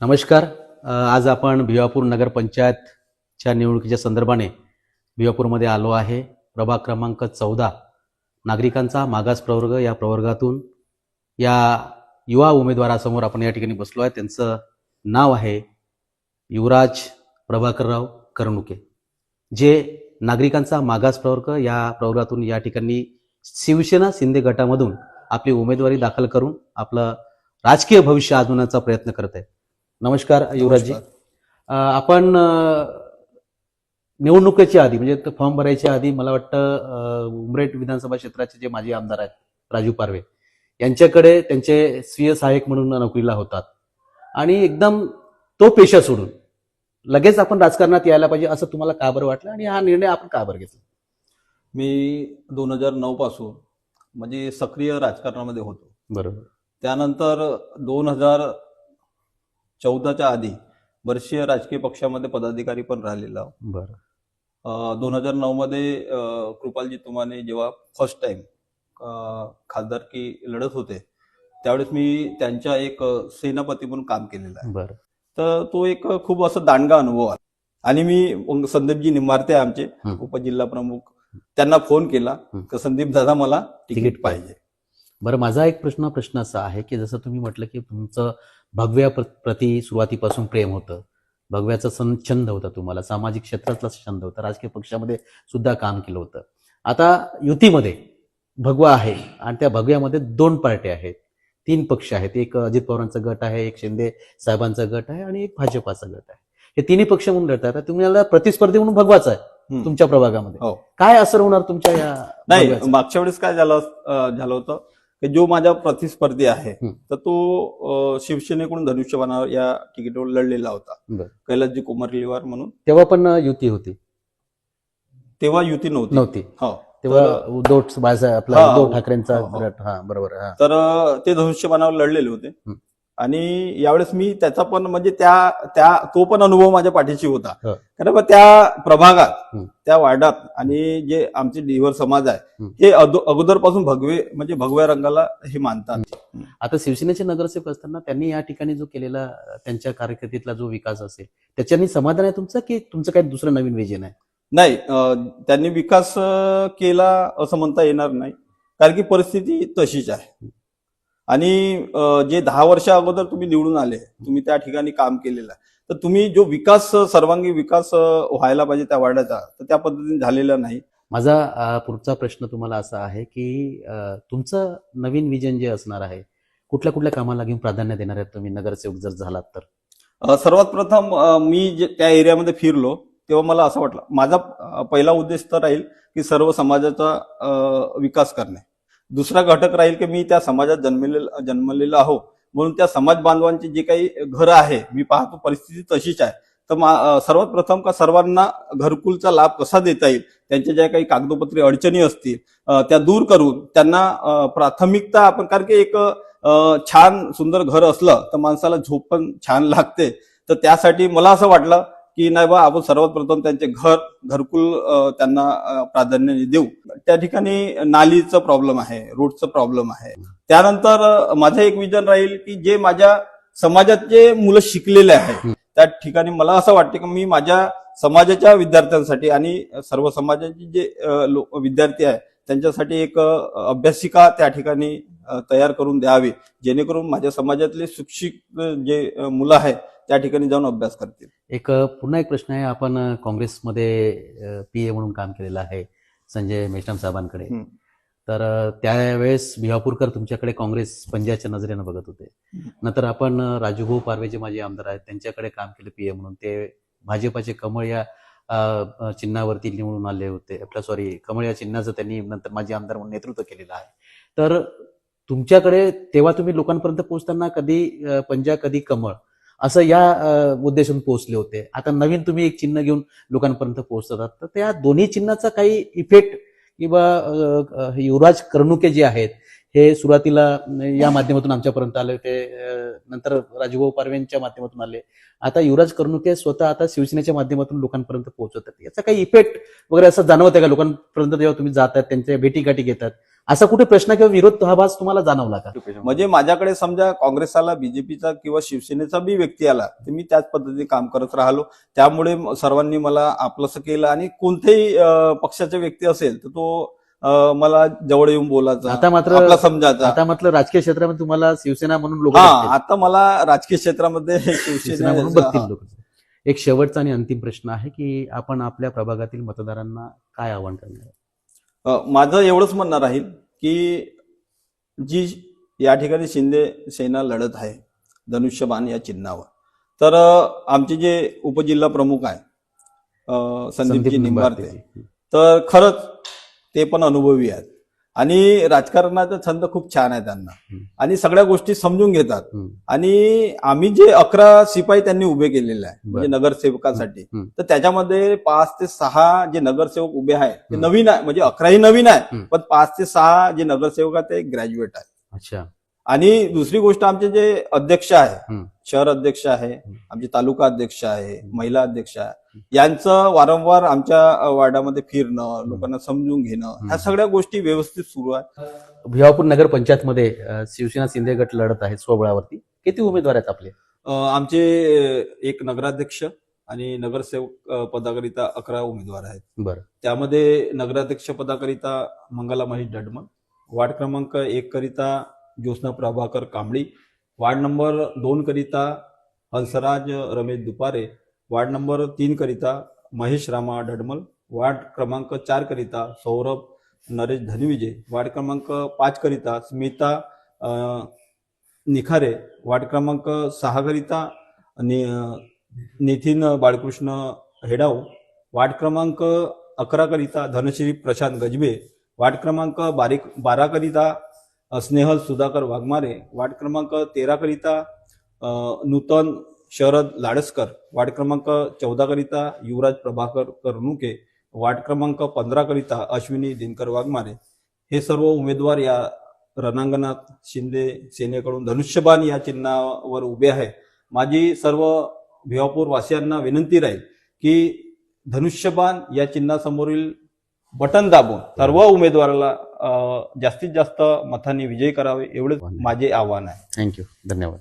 नमस्कार. आज आपण भिवापूर नगरपंचायतच्या निवडणुकीच्या संदर्भाने भिवापूरमध्ये आलो आहे. प्रभाग क्रमांक 14 नागरिकांचा मागास प्रवर्ग या प्रवर्गातून या युवा उमेदवारासमोर आपण या ठिकाणी बसलो आहे. त्यांचं नाव आहे युवराज प्रभाकरराव करनुके, जे नागरिकांचा मागास प्रवर्ग या प्रवर्गातून या ठिकाणी शिवसेना शिंदे गटामधून आपली उमेदवारी दाखल करून आपलं राजकीय भविष्य आजवण्याचा प्रयत्न करत आहेत. नमस्कार युवराजजी. आपण निवडणुकीच्या आधी म्हणजे फॉर्म भरायच्या आधी मला वाटतं उमरेड विधानसभा क्षेत्राचे जे माजी आमदार आहेत राजू पारवे यांच्याकडे त्यांचे स्वीय सहाय्यक म्हणून नोकरीला होतात आणि एकदम तो पेशा सोडून लगेच आपण राजकारणात यायला पाहिजे असं तुम्हाला का बरं वाटलं आणि हा निर्णय आपण का बरं घेतला? मी 2009 पासून म्हणजे सक्रिय राजकारणामध्ये होतो. बरोबर. त्यानंतर 2014च्या आधी बरेचसे राजकीय पक्षामध्ये पदाधिकारी पण राहिलेला. बरं. 2009 मध्ये कृपालजी तुमाने जेव्हा फर्स्ट टाइम खासदारकी लढत होते त्यावेळेस मी त्यांच्या एक सेनापती म्हणून काम केलेलं आहे. बरं. तर तो एक खूप असं दांडगा अनुभव आहे. आणि मी संदीपजी निंबारते आमचे उपजिल्हा प्रमुख, त्यांना फोन केला की संदीप दादा मला तिकीट पाहिजे. बरं, माझा एक प्रश्न असा आहे की जसं तुम्ही म्हटलं की तुमचं भगव्या प्रति सुरुवातीपासून प्रेम होतं, भगव्याचा छंद होता, तुम्हाला सामाजिक क्षेत्रातला छंद होता, राजकीय पक्षामध्ये सुद्धा काम केलं होतं. आता युतीमध्ये भगवा आहे आणि त्या भगव्यामध्ये 2 पार्ट्या आहेत, 3 पक्ष आहेत. एक अजित पवारांचा गट आहे, एक शिंदे साहेबांचा गट आहे आणि एक भाजपाचा गट आहे. हे तिन्ही पक्ष म्हणून लढतात. तुम्हाला प्रतिस्पर्धी म्हणून भगवाच आहे तुमच्या प्रभागामध्ये. काय असर होणार तुमच्या या? नाही, मागच्या वेळेस काय झालं होतं की जो माझा प्रतिस्पर्धी आहे तर तो शिवसेनेकडून धनुष्यबाणावर या तिकीटवर लढलेला होता, कैलासजी कुमारलिवार म्हणून. तेव्हा पण युती होती? तेव्हा युती नव्हती. हो, तेव्हा उद्धव ठाकरेंचा गट. हा, बरोबर. तर ते धनुष्यबाणावर लढलेले होते आणि यावेळेस मी त्याचा पण म्हणजे तो पण अनुभव माझ्या पाठीशी होता. कारण त्या प्रभागात, त्या वार्डात आणि जे आमचे डिवर समाज आहे हे अगोदरपासून भगव्या रंगाला हे मानतात. आता शिवसेनेचे नगरसेवक असताना त्यांनी या ठिकाणी जो केलेला त्यांच्या कारकिर्दीतला जो विकास असेल त्याच्यानी समाधान आहे तुमचं की तुमचं काही दुसरं नवीन विजन आहे? नाही, त्यांनी विकास केला असं म्हणता येणार नाही, कारण की परिस्थिती तशीच आहे. आणि जे 10 वर्ष अगोदर तुम्ही निवडून आले, तुम्ही त्या ठिकाणी काम केलेलं आहे, तर तुम्ही जो विकास, सर्वांगीण विकास व्हायला पाहिजे त्या वार्डाचा, तर त्या पद्धतीने झालेला नाही. माझा पुढचा प्रश्न तुम्हाला असा आहे की तुमचं नवीन विजन जे असणार आहे, कुठल्या कुठल्या कामाला घेऊन प्राधान्य देणार आहेत तुम्ही नगरसेवक जर झालात तर? सर्वात प्रथम मी त्या एरियामध्ये फिरलो तेव्हा मला असं वाटलं, माझा पहिला उद्देश तर राहील की सर्व समाजाचा विकास करणे. दुसरा घटक राहील की मी त्या समाजात जन्मलेला आहो, म्हणून त्या समाज बांधवांची जे काही घरं आहे, मी पाहतो परिस्थिती तशीच आहे. तर सर्वात प्रथम का सर्वांना घरकुलचा लाभ कसा देता येईल, त्यांच्या ज्या काही कागदोपत्री अडचणी असतील त्या दूर करून त्यांना प्राथमिकता आपण, कारण की एक छान सुंदर घर असलं तर माणसाला झोप पण छान लागते. तर त्यासाठी मला असं वाटलं की नाही बा, आपण सर्वात प्रथम त्यांचे घरकुल त्यांना प्राधान्य देऊ. त्या ठिकाणी नालीचं प्रॉब्लेम आहे, रोडचं प्रॉब्लेम आहे. त्यानंतर माझं एक विजन राहील की जे माझ्या समाजात जे मुलं शिकलेले आहेत त्या ठिकाणी मला असं वाटतं की मी माझ्या समाजाच्या विद्यार्थ्यांसाठी आणि सर्व समाजाचे जे विद्यार्थी आहे त्यांच्यासाठी एक अभ्यासिका त्या ठिकाणी तयार करून द्यावी, जेणेकरून माझ्या समाजातले शिक्षित जे मुलं आहेत त्या ठिकाणी जाऊन अभ्यास करतील. पुन्हा एक प्रश्न आहे. आपण काँग्रेसमध्ये PA म्हणून काम केलेलं आहे संजय मेश्राम साहेबांकडे. तर त्यावेळेस भिवापूरकर तुमच्याकडे काँग्रेस पंजाच्या नजरेनं बघत होते. नंतर आपण राजूभाऊ पारवे जे माझे आमदार आहेत त्यांच्याकडे काम केलं PA म्हणून. ते भाजपाचे कमळ या चिन्हावरती निवडून आले होते. कमळ या चिन्हाचं त्यांनी नंतर माझे आमदार म्हणून नेतृत्व केलेलं आहे. तर तुमच्याकडे तेव्हा तुम्ही लोकांपर्यंत पोहोचताना कधी पंजा कधी कमळ असं या उद्देशाने पोहोचले होते. आता नवीन तुम्ही एक चिन्ह घेऊन लोकांपर्यंत पोहोचतात, तर त्या दोन्ही चिन्हाचा काही इफेक्ट किंवा युवराज करनुके जे आहेत हे सुरुवातीला या माध्यमातून आमच्यापर्यंत आले होते, नंतर राजूभाऊ पारवेंच्या माध्यमातून आले, आता युवराज करनुके स्वतः आता शिवसेनेच्या माध्यमातून लोकांपर्यंत पोहोचवतात. याचा काही इफेक्ट वगैरे असं जाणवत आहे का लोकांपर्यंत जेव्हा तुम्ही जातात, त्यांच्या भेटीगाठी घेतात, असा कुठे प्रश्न किंवा विरोधाभास तुम्हाला जाणवला का? म्हणजे माझ्याकडे समजा काँग्रेस आला, बीजेपीचा किंवा शिवसेनेचा बी व्यक्ती आला तर मी त्याच पद्धतीने काम करत राहिलो. त्यामुळे सर्वांनी मला आपलंसं केलं आणि कोणत्याही पक्षाचा व्यक्ती असेल तर तो मला जवळ येऊन बोलायचा, आता मात्र आपला समजायचा. आता मात्र राजकीय क्षेत्रामध्ये तुम्हाला शिवसेना म्हणून लोक आता मला राजकीय क्षेत्रामध्ये शिवसेना म्हणून बघतील लोक. एक शेवटचा आणि अंतिम प्रश्न आहे की आपण आपल्या प्रभागातील मतदारांना काय आवाहन करणार? माझं एवढंच म्हणणं राहील की जी या ठिकाणी शिंदे सेना लढत आहे धनुष्यबाण या चिन्हावर, तर आमचे जे उपजिल्हा प्रमुख आहे संदीपजी निंबार्ते, तर खरंच ते पण अनुभवी आहेत आणि राजकारणाचा छंद खूप छान आहे त्यांना आणि सगळ्या गोष्टी समजून घेतात. आणि आम्ही जे 11 शिपाई त्यांनी उभे केलेले आहे म्हणजे नगरसेवकासाठी, तर त्याच्यामध्ये 5 ते 6 जे नगरसेवक उभे आहेत ते नवीन आहे, म्हणजे 11ही नवीन आहे, पण 5 ते 6 जे नगरसेवक आहेत ते ग्रॅज्युएट आहेत. अच्छा. आणि दुसरी गोष्ट आमचे जे अध्यक्ष आहे, शहर अध्यक्ष आहे, आमचे तालुका अध्यक्ष आहे, महिला अध्यक्ष आहे, यांचं वारंवार आमच्या वार्डामध्ये फिरणं, लोकांना समजून घेणं, ह्या सगळ्या गोष्टी व्यवस्थित सुरू आहेत. भिवापूर नगर पंचायतमध्ये शिवसेना शिंदे गट लढत आहे स्वबळावरती. किती उमेदवार आहेत आपले? आमचे एक नगराध्यक्ष आणि नगरसेवक पदाकरिता 11 उमेदवार आहेत. बरं. त्यामध्ये नगराध्यक्ष पदाकरिता मंगला महेश डडमल, वार्ड क्रमांक 1 करिता ज्योत्स्ना प्रभाकर कांबळी, वार्ड नंबर 2 करिता हंसराज रमेश दुपारे, वार्ड नंबर 3 करिता महेश रामा डडमल, वार्ड क्रमांक 4 करिता सौरभ नरेश धनविजय, वार्ड क्रमांक 5 करिता स्मिता निखारे, वार्ड क्रमांक 6 करिता नितीन बाळकृष्ण हेडाव, वार्ड क्रमांक 11 करिता धनश्री प्रशांत गजबे, वार्ड क्रमांक 12 करिता स्नेहल सुधाकर वाघमारे, वार्ड क्रमांक 13 करिता नूतन शरद लाडसकर, वार्ड क्रमांक 14 करिता युवराज प्रभाकर कर्णुके, वार्ड क्रमांक 15 करिता अश्विनी दिनकर वाघमारे. हे सर्व उमेदवार या रणांगणात शिंदे सेनेकडून धनुष्यबाण या चिन्हावर उभे आहे. माझी सर्व भिवापूर वासियांना विनंती राहील की धनुष्यबाण या चिन्हासमोरील बटन दाबून सर्व उमेदवाराला जास्तीत जास्त मतांनी विजयी करावे, एवढेच माझे आव्हान आहे. थँक्यू. धन्यवाद.